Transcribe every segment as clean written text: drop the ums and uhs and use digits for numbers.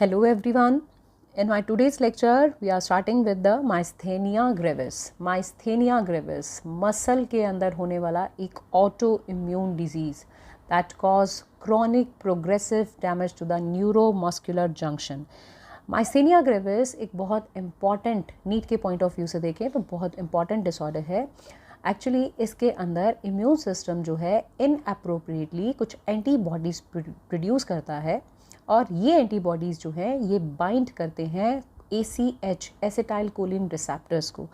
Hello everyone. In my today's lecture, we are starting with the myasthenia gravis. Myasthenia gravis muscle के अंदर होने वाला एक auto immune disease that cause chronic progressive damage to the neuromuscular junction. Myasthenia gravis एक बहुत important NEET के point of view से देखें तो बहुत important डिसऑर्डर है. एक्चुअली इसके अंदर इम्यून सिस्टम जो है इनअप्रोप्रिएटली कुछ एंटीबॉडीज़ प्रोड्यूस करता है और ये एंटीबॉडीज़ जो हैं ये बाइंड करते हैं ACH एसिटाइल कोलिन रिसेप्टर्स को.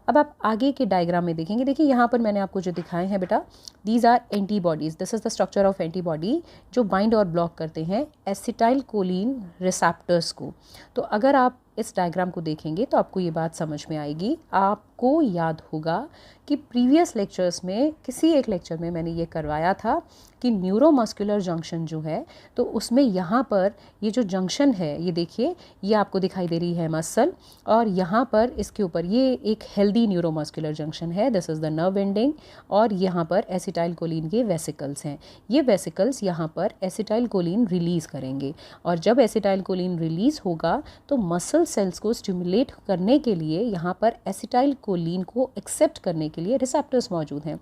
अब आप आगे के डायग्राम में देखेंगे, देखिए यहाँ पर मैंने आपको जो दिखाए हैं बेटा, these are antibodies. This is the structure of antibody जो बाइंड और ब्लॉक करते हैं एसिटाइल कोलिन रिसेप्टर्स को. तो अगर आप इस डायग्राम को देखेंगे तो आपको ये बात समझ में आएगी. आपको याद होगा कि प्रीवियस लेक्चर्स में किसी एक लेक्चर में मैंने ये करवाया था कि न्यूरोमस्कुलर जंक्शन जो है तो उसमें यहाँ पर ये जो जंक्शन है ये देखिए, ये आपको दिखाई दे रही है मसल और यहाँ पर इसके ऊपर ये एक हेल्दी न्यूरोमस्कुलर जंक्शन है. This is the nerve ending और यहाँ पर एसिटाइल कोलिन के वेसिकल्स हैं. ये वेसिकल्स यहाँ पर एसिटाइल कोलिन रिलीज़ करेंगे और जब एसिटाइल कोलिन रिलीज़ होगा तो मसल सेल्स को स्टिमुलेट करने के लिए यहाँ पर एसिटाइल कोलिन को एक्सेप्ट करने के लिए रिसेप्टर्स मौजूद हैं.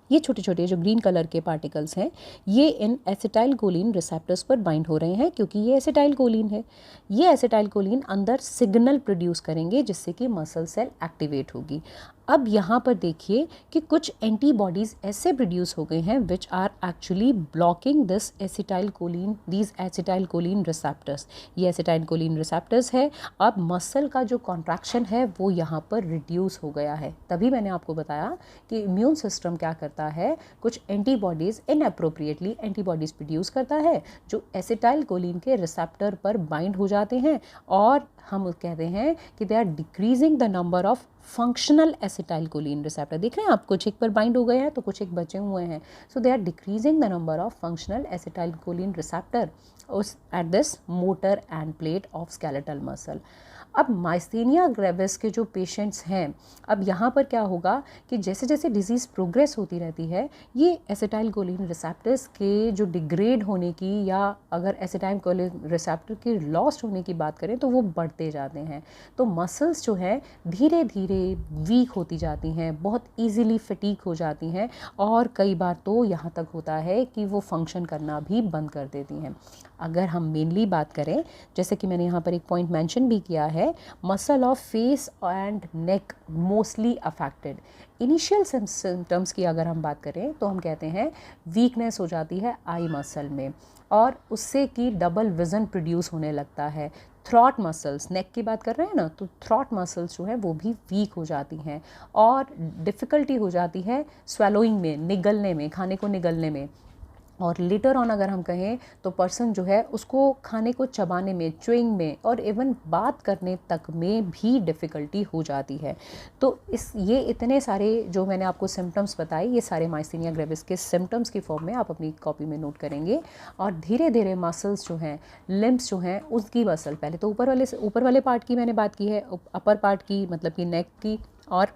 ये छोटे छोटे जो ग्रीन कलर के पार्टिकल्स हैं ये इन एसिटाइल कोलिन रिसेप्टर्स पर बाइंड हो रहे हैं क्योंकि ये एसिटाइल कोलिन है. ये एसिटाइल कोलिन अंदर सिग्नल प्रोड्यूस करेंगे जिससे कि मसल सेल एक्टिवेट होगी. अब यहाँ पर देखिए कि कुछ एंटीबॉडीज़ ऐसे प्रोड्यूस हो गए हैं which are actually blocking this acetyl choline, these acetyl choline receptors. ये एसिटाइल कोलिन रिसेप्टर्स है. अब मसल का जो कॉन्ट्रैक्शन है वो यहाँ पर रिड्यूस हो गया है. तभी मैंने आपको बताया कि इम्यून सिस्टम क्या करता है, कुछ एंटीबॉडीज़ इनअप्रोप्रिएटली एंटीबॉडीज़ प्रोड्यूस करता है जो एसिटाइल कोलिन के रिसेप्टर पर बाइंड हो जाते हैं और हम कहते हैं कि they are decreasing the number of functional acetyl choline receptor. देख रहे हैं आप, कुछ एक पर बाइंड हो गए हैं तो कुछ एक बचे हुए हैं. So they are decreasing the number of functional acetyl choline receptor at this motor end plate of skeletal muscle. अब माइस्थेनिया ग्रेविस के जो पेशेंट्स हैं, अब यहाँ पर क्या होगा कि जैसे जैसे डिजीज़ प्रोग्रेस होती रहती है ये एसिटाइल कोलिन रिसेप्टर्स के जो डिग्रेड होने की या अगर एसिटाइल कोलिन रिसेप्टर के लॉस्ट होने की बात करें तो वो बढ़ते जाते हैं. तो मसल्स जो है धीरे धीरे वीक होती जाती हैं, बहुत ईजीली फटीक हो जाती हैं और कई बार तो यहाँ तक होता है कि वो फंक्शन करना भी बंद कर देती हैं. अगर हम मेनली बात करें, जैसे कि मैंने यहाँ पर एक पॉइंट मेंशन भी किया है, muscle of face and neck mostly affected. Initial symptoms की अगर हम बात करें तो हम कहते हैं वीकनेस हो जाती है आई मसल में और उससे कि डबल विज़न प्रोड्यूस होने लगता है. थ्रॉट मसल्स, नेक की बात कर रहे हैं ना, तो थ्रॉट मसल्स जो है वो भी वीक हो जाती हैं और डिफ़िकल्टी हो जाती है स्वेलोइंग में, निगलने में, खाने को निगलने में. और लेटर ऑन अगर हम कहें तो पर्सन जो है उसको खाने को चबाने में, च्युइंग में और इवन बात करने तक में भी डिफ़िकल्टी हो जाती है. तो ये इतने सारे जो मैंने आपको सिम्टम्स बताए ये सारे माइस्थेनिया ग्रेविस के सिम्टम्स की फॉर्म में आप अपनी कॉपी में नोट करेंगे. और धीरे धीरे मसल्स जो हैं, लिम्ब्स जो हैं, उसकी मसल, पहले तो ऊपर वाले पार्ट की मैंने बात की है, अपर पार्ट की मतलब कि नेक की और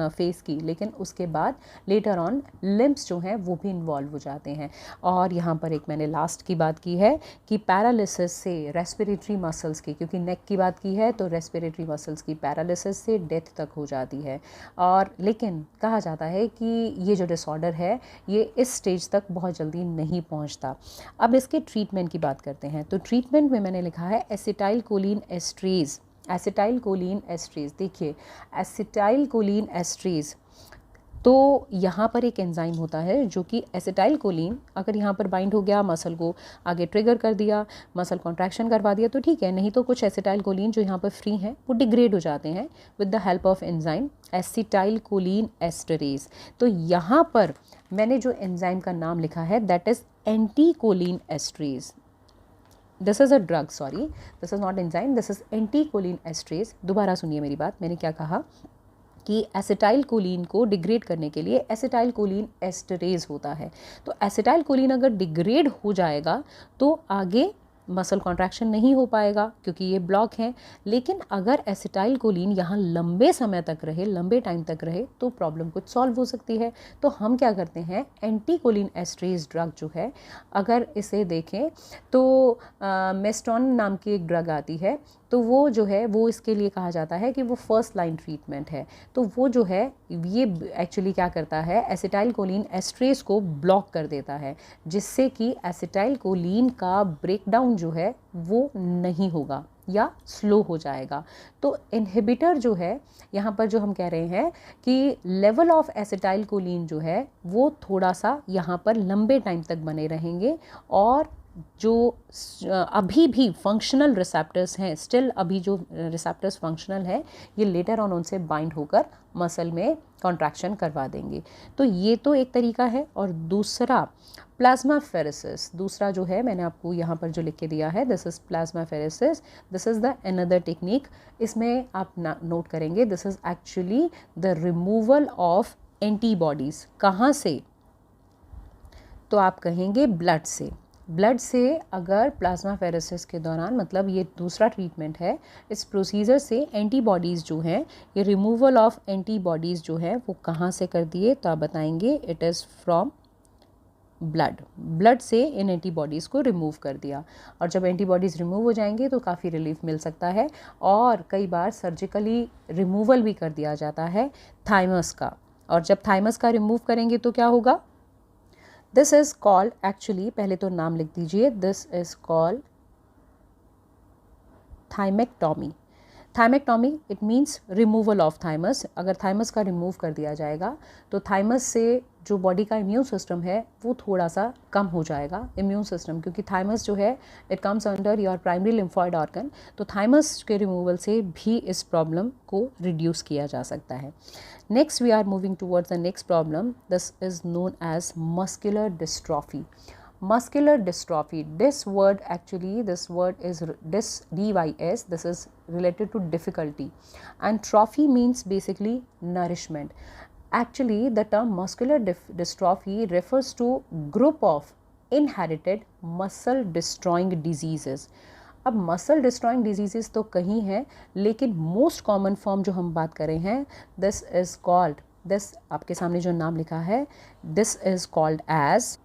फेस की, लेकिन उसके बाद लेटर ऑन लिम्ब्स जो हैं वो भी इन्वॉल्व हो जाते हैं. और यहाँ पर एक मैंने लास्ट की बात की है कि पैरालिसिस से रेस्पिरेटरी मसल्स की, क्योंकि नेक की बात की है तो रेस्पिरेटरी मसल्स की पैरालिसिस से डेथ तक हो जाती है. और लेकिन कहा जाता है कि ये जो डिसऑर्डर है ये इस स्टेज तक बहुत जल्दी नहीं पहुँचता. अब इसके ट्रीटमेंट की बात करते हैं. तो ट्रीटमेंट में मैंने लिखा है acetyl choline esterase. Acetyl choline esterase, देखिए एसिटाइल कोलिन एस्ट्रेज तो यहाँ पर एक एंजाइम होता है जो कि एसिटाइल कोलिन अगर यहाँ पर बाइंड हो गया, मसल को आगे ट्रिगर कर दिया, मसल कॉन्ट्रैक्शन करवा दिया तो ठीक है, नहीं तो कुछ एसिटाइल कोलिन जो यहाँ पर फ्री हैं वो डिग्रेड हो जाते हैं with the help of enzyme acetyl choline esterase. तो यहाँ पर मैंने जो एंजाइम का नाम लिखा है that is anti choline esterase. This is a drug, sorry this is not enzyme, this is anti choline esterase. दोबारा सुनिए मेरी बात, मैंने क्या कहा कि एसिटाइल कोलिन को डिग्रेड करने के लिए एसिटाइल कोलिन एस्टरेज होता है. तो एसिटाइल कोलिन अगर डिग्रेड हो जाएगा तो आगे मसल कॉन्ट्रैक्शन नहीं हो पाएगा क्योंकि ये ब्लॉक है। लेकिन अगर एसिटाइल कोलिन यहाँ लंबे समय तक रहे, लंबे टाइम तक रहे, तो प्रॉब्लम कुछ सॉल्व हो सकती है। तो हम क्या करते हैं, एंटी कोलिन एस्ट्रेज ड्रग जो है, अगर इसे देखें तो मेस्टोन नाम की एक ड्रग आती है, तो वो जो है वो इसके लिए कहा जाता है कि वो फर्स्ट लाइन ट्रीटमेंट है। तो वो जो है ये एक्चुअली क्या करता है, एसिटाइल कोलिन एस्ट्रेज को ब्लॉक कर देता है, जिससे कि एसिटाइल कोलिन का ब्रेकडाउन जो है वो नहीं होगा या स्लो हो जाएगा। तो इनहिबिटर जो है यहाँ पर जो हम कह रहे हैं कि लेवल ऑफ एसिटाइल कोलिन जो है वो थोड़ा सा यहाँ पर लंबे टाइम तक बने रहेंगे, और जो अभी भी फंक्शनल रिसेप्टर्स हैं, स्टिल अभी जो रिसेप्टर्स फंक्शनल है, ये लेटर ऑन उनसे बाइंड होकर मसल में कॉन्ट्रैक्शन करवा देंगे। तो ये तो एक तरीका है। और दूसरा प्लाज्माफेरेसिस, दूसरा जो है मैंने आपको यहाँ पर जो लिख के दिया है, this is plasmapheresis, this is the another technique. इसमें आप नोट करेंगे, this is actually the removal of antibodies. कहाँ से? तो आप कहेंगे ब्लड से। ब्लड से अगर प्लाज्माफेरेसिस के दौरान, मतलब ये दूसरा ट्रीटमेंट है, इस प्रोसीजर से एंटीबॉडीज़ जो हैं, ये रिमूवल ऑफ एंटीबॉडीज़ जो है वो कहाँ से कर दिए, तो आप बताएंगे it is from blood. Blood से इन एंटीबॉडीज़ को रिमूव कर दिया, और जब एंटीबॉडीज़ रिमूव हो जाएंगे तो काफ़ी रिलीफ मिल सकता है। और कई बार सर्जिकली रिमूवल भी कर दिया जाता है थाइमस का, और जब थाइमस का रिमूव करेंगे तो क्या होगा, दिस इज़ कॉल्ड, एक्चुअली पहले तो नाम लिख दीजिए, this is called thymectomy. Thymectomy it means removal of thymus. अगर थाइमस का रिमूव कर दिया जाएगा तो थाइमस से जो बॉडी का इम्यून सिस्टम है वो थोड़ा सा कम हो जाएगा, इम्यून सिस्टम, क्योंकि थाइमस जो है it comes under your primary lymphoid organ. तो थाइमस के रिमूवल से भी इस प्रॉब्लम को रिड्यूस किया जा सकता है। Next, we are moving towards the next problem. This is known as muscular dystrophy. Muscular dystrophy. This word is dys. This is related to difficulty, and trophy means basically nourishment. Actually, the term muscular dystrophy refers to group of inherited muscle destroying diseases. अब muscle destroying disease तो कहीं हैं, लेकिन most common form जो हम बात कर रहे हैं, दिस इज़ कॉल्ड, दिस आपके सामने जो नाम लिखा है, this is called as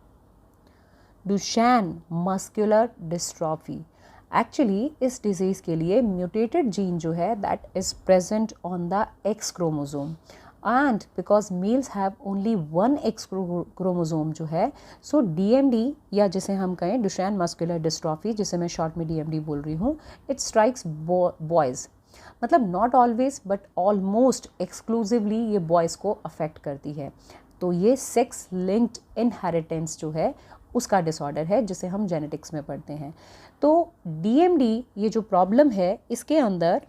Duchenne muscular dystrophy. Actually इस डिजीज़ के लिए म्यूटेटेड जीन जो है that is present on the X chromosome, and because males have only one X chromosome जो है, so DMD या जिसे हम कहें डुशेन मस्कुलर डिस्ट्रॉफी, जिसे मैं शॉर्ट में DMD बोल रही हूँ, इट स्ट्राइक्स बॉयज़, मतलब not always but almost exclusively ये बॉयज़ को अफेक्ट करती है। तो ये सेक्स लिंक्ड इनहेरिटेंस जो है उसका डिसऑर्डर है, जिसे हम जेनेटिक्स में पढ़ते हैं। तो DMD ये जो प्रॉब्लम है, इसके अंदर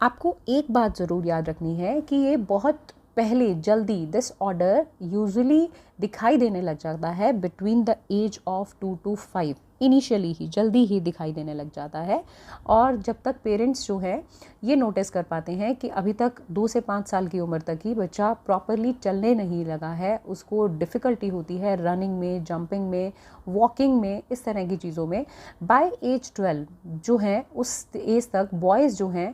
आपको एक बात ज़रूर याद रखनी है कि ये बहुत पहले जल्दी दिस ऑर्डर यूजुअली दिखाई देने लग जाता है between the age of 2 to 5, initially ही जल्दी ही दिखाई देने लग जाता है। और जब तक पेरेंट्स जो है ये नोटिस कर पाते हैं कि अभी तक 2 से 5 साल की उम्र तक ही बच्चा प्रॉपरली चलने नहीं लगा है, उसको डिफ़िकल्टी होती है रनिंग में, जंपिंग में, वॉकिंग में, इस तरह की चीज़ों में, बाय एज 12 जो है उस एज तक बॉयज़ जो हैं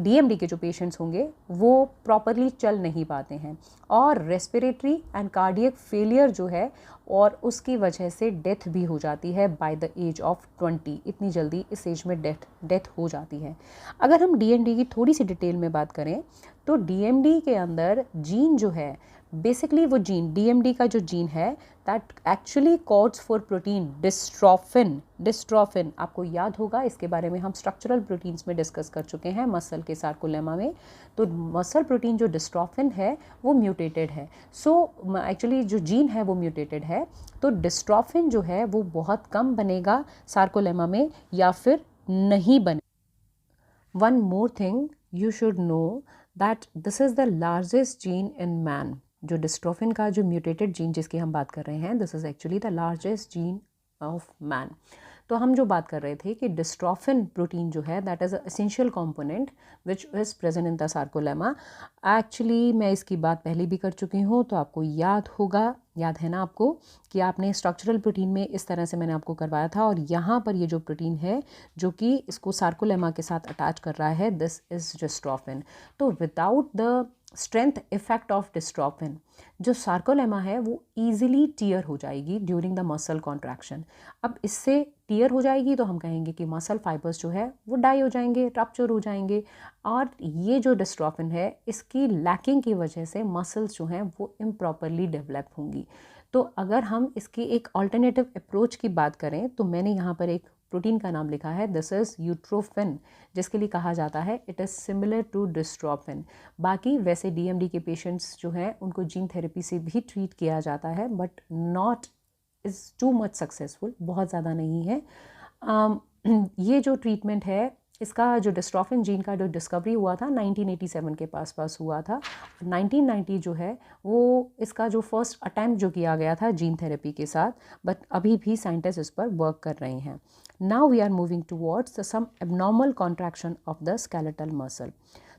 DMD के जो पेशेंट्स होंगे वो प्रॉपरली चल नहीं पाते हैं, और रेस्पिरेटरी एंड कार्डियक फेलियर जो है, और उसकी वजह से डेथ भी हो जाती है बाय द एज ऑफ 20। इतनी जल्दी इस एज में डेथ हो जाती है। अगर हम DMD की थोड़ी सी डिटेल में बात करें तो DMD के अंदर जीन जो है, बेसिकली वो जीन DMD का जो जीन है that actually codes for protein dystrophin. आपको याद होगा इसके बारे में हम स्ट्रक्चरल प्रोटीन्स में डिस्कस कर चुके हैं मसल के सार्कोलेमा में। तो मसल प्रोटीन जो डिस्ट्रोफिन है वो म्यूटेटेड है, सो एक्चुअली जो जीन है वो म्यूटेटेड है। तो डिस्ट्रोफिन जो है वो बहुत कम बनेगा सार्कोलेमा में, या फिर नहीं बने। One more thing you should know that this is the largest gene in man. जो डिस्ट्रोफिन का जो म्यूटेटेड जीन जिसकी हम बात कर रहे हैं, this is actually the largest gene of man. तो हम जो बात कर रहे थे कि डिस्ट्रोफिन प्रोटीन जो है that is a essential component which is present in the sarcolemma. Actually मैं इसकी बात पहले भी कर चुकी हूँ, तो आपको याद होगा याद है ना आपको कि आपने स्ट्रक्चरल प्रोटीन में इस तरह से मैंने आपको करवाया था, और यहाँ पर ये जो प्रोटीन है जो कि इसको सार्कोलेमा के साथ अटैच कर रहा है, दिस इज डिस्ट्रोफिन। तो without the strength effect of dystrophin जो सार्कोलेमा है वो ईजिली टीयर हो जाएगी ड्यूरिंग द मसल कॉन्ट्रैक्शन। अब इससे टीयर हो जाएगी तो हम कहेंगे कि मसल फाइबर्स जो है वो डाई हो जाएंगे, रप्चर हो जाएंगे, और ये जो डिस्ट्रोफिन है इसकी लैकिंग की वजह से मसल्स जो हैं वो इम्प्रॉपरली डेवलप होंगी। तो अगर हम इसकी एक ऑल्टरनेटिव अप्रोच की बात करें तो मैंने यहाँ पर एक प्रोटीन का नाम लिखा है, दिस इज़ यूट्रोफिन, जिसके लिए कहा जाता है it is similar to dystrophin. बाकी वैसे डीएमडी के पेशेंट्स जो हैं उनको जीन थेरेपी से भी ट्रीट किया जाता है, but not is too much successful, बहुत ज़्यादा नहीं है। ये जो ट्रीटमेंट है इसका, जो डिस्ट्रोफिन जीन का जो डिस्कवरी हुआ था 1987 के पास हुआ था। 1990 जो है वो इसका जो फर्स्ट अटैम्प्ट जो किया गया था जीन थेरेपी के साथ, बट अभी भी साइंटिस्ट इस पर वर्क कर रहे हैं। Now we are moving towards some abnormal contraction of the skeletal muscle.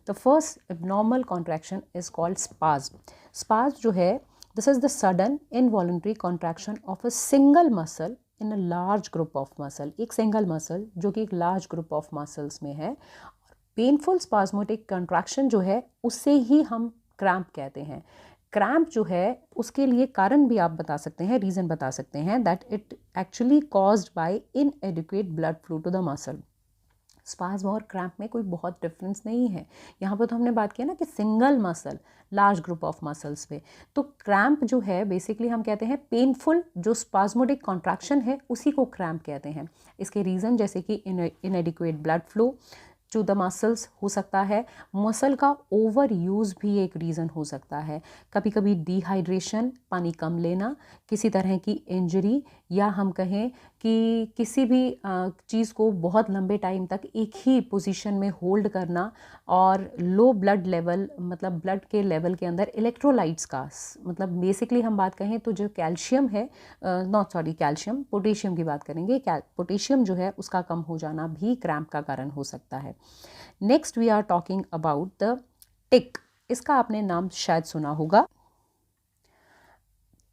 The first abnormal contraction is called spasm. Spasm जो है this is the sudden involuntary contraction of a single muscle in a large group of muscle. एक single muscle जो कि एक large group of muscles में है। Painful spasmodic contraction जो है उससे ही हम क्रैम्प कहते हैं। क्रैम्प जो है उसके लिए कारण भी आप बता सकते हैं, रीज़न बता सकते हैं, that it actually caused by inadequate blood flow to the muscle. Spasm और क्रैम्प में कोई बहुत डिफरेंस नहीं है। यहाँ पर तो हमने बात किया ना कि single muscle large group of muscles पे, तो क्रैम्प जो है बेसिकली हम कहते हैं पेनफुल जो स्पाज्मोटिक कॉन्ट्रैक्शन है उसी को क्रैम्प कहते हैं। इसके रीज़न जैसे कि inadequate blood flow to the muscles हो सकता है, मसल का ओवर यूज़ भी एक रीज़न हो सकता है, कभी कभी डिहाइड्रेशन, पानी कम लेना, किसी तरह की इंजरी, या हम कहें कि किसी भी चीज़ को बहुत लंबे टाइम तक एक ही पोजीशन में होल्ड करना, और लो ब्लड लेवल, मतलब ब्लड के लेवल के अंदर इलेक्ट्रोलाइट्स का, मतलब बेसिकली हम बात कहें तो जो कैल्शियम है, कैल्शियम, पोटेशियम की बात करेंगे, पोटेशियम जो है उसका कम हो जाना भी क्रैम्प का कारण हो सकता है। Next we are talking about the tic. इसका आपने नाम शायद सुना होगा।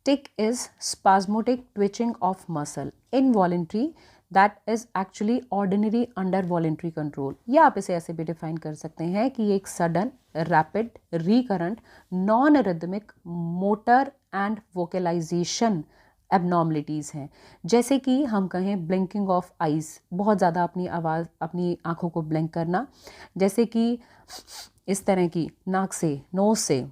Tic is spasmodic twitching of muscle, involuntary, that is actually ordinary under voluntary control. या आप इसे ऐसे भी डिफाइन कर सकते हैं कि एक sudden, rapid, recurrent, non rhythmic motor and vocalisation abnormalities हैं। जैसे कि हम कहें ब्लिंकिंग ऑफ आइज़, बहुत ज़्यादा अपनी आँखों को ब्लिंक करना, जैसे कि इस तरह की नाक से, नोज से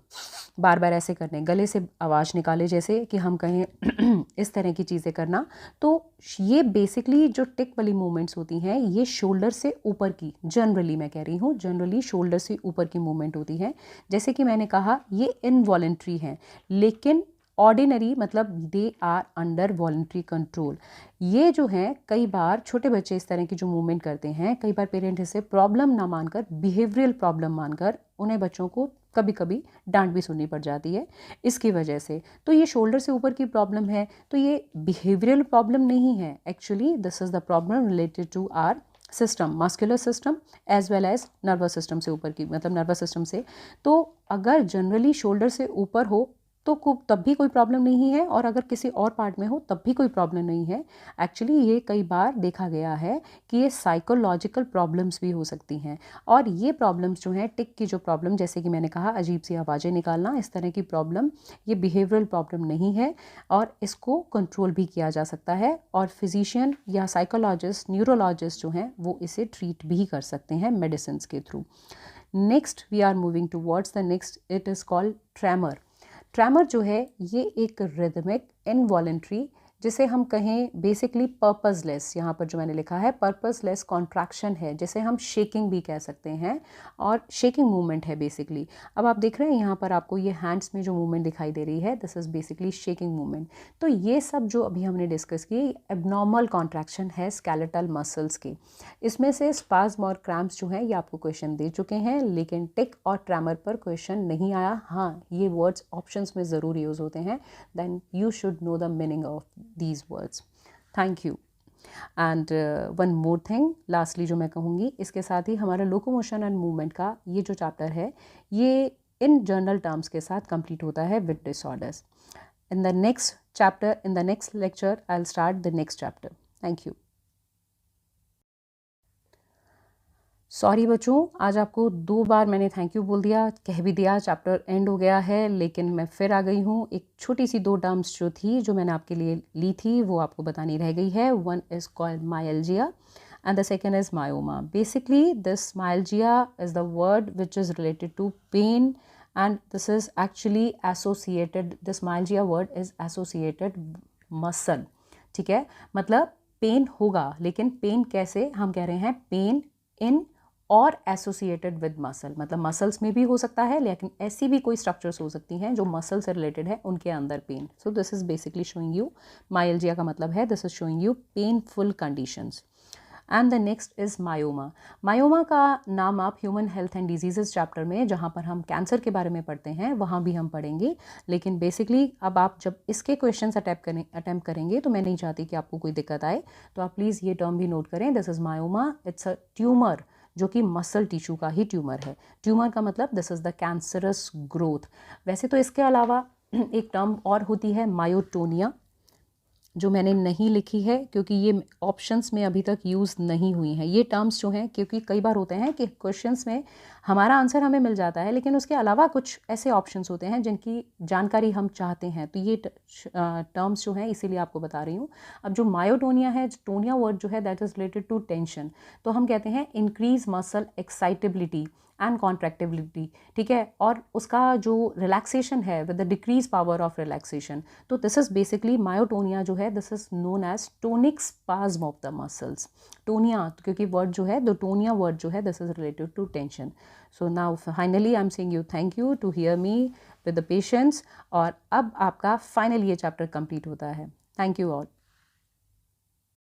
बार बार ऐसे करने, गले से आवाज़ निकाले, जैसे कि हम कहें इस तरह की चीज़ें करना। तो ये बेसिकली जो टिक वाली मूवमेंट्स होती हैं ये शोल्डर से ऊपर की, जनरली मैं कह रही हूँ, जनरली शोल्डर से ऊपर की मूवमेंट होती है। जैसे कि मैंने कहा ये इनवॉलेंट्री हैं, लेकिन ऑर्डिनरी मतलब they are under voluntary control. ये जो हैं कई बार छोटे बच्चे इस तरह की जो मूवमेंट करते हैं, कई बार पेरेंट इसे प्रॉब्लम ना मानकर, बिहेवियरल प्रॉब्लम मानकर उन्हें बच्चों को कभी कभी डांट भी सुननी पड़ जाती है इसकी वजह से। तो ये शोल्डर से ऊपर की प्रॉब्लम है, तो ये बिहेवियरल प्रॉब्लम नहीं है, actually this is the problem related to our system, muscular system as well as nervous system से ऊपर की, मतलब नर्वस सिस्टम से। तो अगर जनरली शोल्डर से ऊपर हो तो तब भी कोई प्रॉब्लम नहीं है, और अगर किसी और पार्ट में हो तब भी कोई प्रॉब्लम नहीं है। एक्चुअली ये कई बार देखा गया है कि ये साइकोलॉजिकल प्रॉब्लम्स भी हो सकती हैं, और ये प्रॉब्लम्स जो हैं, टिक की जो प्रॉब्लम, जैसे कि मैंने कहा अजीब सी आवाज़ें निकालना, इस तरह की प्रॉब्लम, ये बिहेवियरल प्रॉब्लम नहीं है, और इसको कंट्रोल भी किया जा सकता है, और फिजिशियन या साइकोलॉजिस्ट, न्यूरोलॉजिस्ट जो हैं वो इसे ट्रीट भी कर सकते हैं मेडिसिन के through. Next we are moving towards the next, it is called tremor. Tremor जो है ये एक रिदमिक, इनवॉलेंट्री, जिसे हम कहें बेसिकली पर्पसलेस, यहाँ पर जो मैंने लिखा है पर्पसलेस कॉन्ट्रैक्शन है, जिसे हम शेकिंग भी कह सकते हैं, और शेकिंग मूवमेंट है बेसिकली। अब आप देख रहे हैं यहाँ पर आपको ये हैंड्स में जो मूवमेंट दिखाई दे रही है, this is basically shaking movement. तो ये सब जो अभी हमने डिस्कस की एबनॉर्मल कॉन्ट्रैक्शन है स्केलेटल मसल्स की। इसमें से स्पाज्म और क्रैम्प्स जो हैं ये आपको क्वेश्चन दे चुके हैं, लेकिन टिक और ट्रेमर पर क्वेश्चन नहीं आया। हाँ, ये वर्ड्स ऑप्शंस में ज़रूर यूज़ होते हैं, then you should know the meaning of these words. Thank you. And one more thing, lastly जो मैं कहूँगी, इसके साथ ही हमारा लोकोमोशन एंड मूवमेंट का ये जो चैप्टर है ये इन जनरल टर्म्स के साथ कंप्लीट होता है with disorders. in the next chapter, in the next lecture, I'll start the next chapter. Thank you. Sorry बच्चों, आज आपको 2 बार मैंने थैंक यू बोल दिया, कह भी दिया, चैप्टर एंड हो गया है, लेकिन मैं फिर आ गई हूँ। एक छोटी सी 2 टर्म्स जो थी, जो मैंने आपके लिए ली थी, वो आपको बतानी रह गई है. One is called myalgia and the second is myoma. Basically, this myalgia is the word which is related to pain, and this is actually associated, this myalgia word is associated muscle. ठीक है, मतलब pen होगा, लेकिन pen कैसे, हम कह रहे हैं पेन इन और एसोसिएटेड विद मसल, मतलब मसल्स में भी हो सकता है, लेकिन ऐसी भी कोई स्ट्रक्चर्स हो सकती हैं जो मसल से रिलेटेड है, उनके अंदर pain. So this is basically showing you, myalgia का मतलब है this is showing you painful conditions. And the next is myoma. Myoma का नाम आप human health and diseases chapter में, जहाँ पर हम कैंसर के बारे में पढ़ते हैं, वहाँ भी हम पढ़ेंगे. लेकिन बेसिकली अब आप जब इसके क्वेश्चंस अटैम्प्ट करेंगे तो मैं नहीं चाहती कि आपको कोई दिक्कत आए, तो आप प्लीज़ ये टर्म भी नोट करें. This is myoma, it's a tumour जो कि मसल टिश्यू का ही ट्यूमर है. ट्यूमर का मतलब this is the cancerous growth. वैसे तो इसके अलावा एक टर्म और होती है मायोटोनिया, जो मैंने नहीं लिखी है क्योंकि ये ऑप्शंस में अभी तक यूज़ नहीं हुई हैं. ये टर्म्स जो हैं, क्योंकि कई बार होते हैं कि क्वेश्चंस में हमारा आंसर हमें मिल जाता है, लेकिन उसके अलावा कुछ ऐसे ऑप्शंस होते हैं जिनकी जानकारी हम चाहते हैं, तो ये टर्म्स जो हैं इसीलिए आपको बता रही हूँ. अब जो मायोटोनिया है, टोनिया वर्ड जो है that is related to tension, तो हम कहते हैं increase muscle excitability and contractibility. ठीक है, और उसका जो रिलैक्सेशन है with the decrease power of relaxation, तो दिस इज़ बेसिकली मायोटोनिया जो है, this is known as tonic spasm of the muscles. Tonia क्योंकि वर्ड जो है, द टोनिया वर्ड जो है, this is related to tension. So now finally I am saying you thank you to hear me with the patience. और अब आपका final ये chapter complete होता है. Thank you all.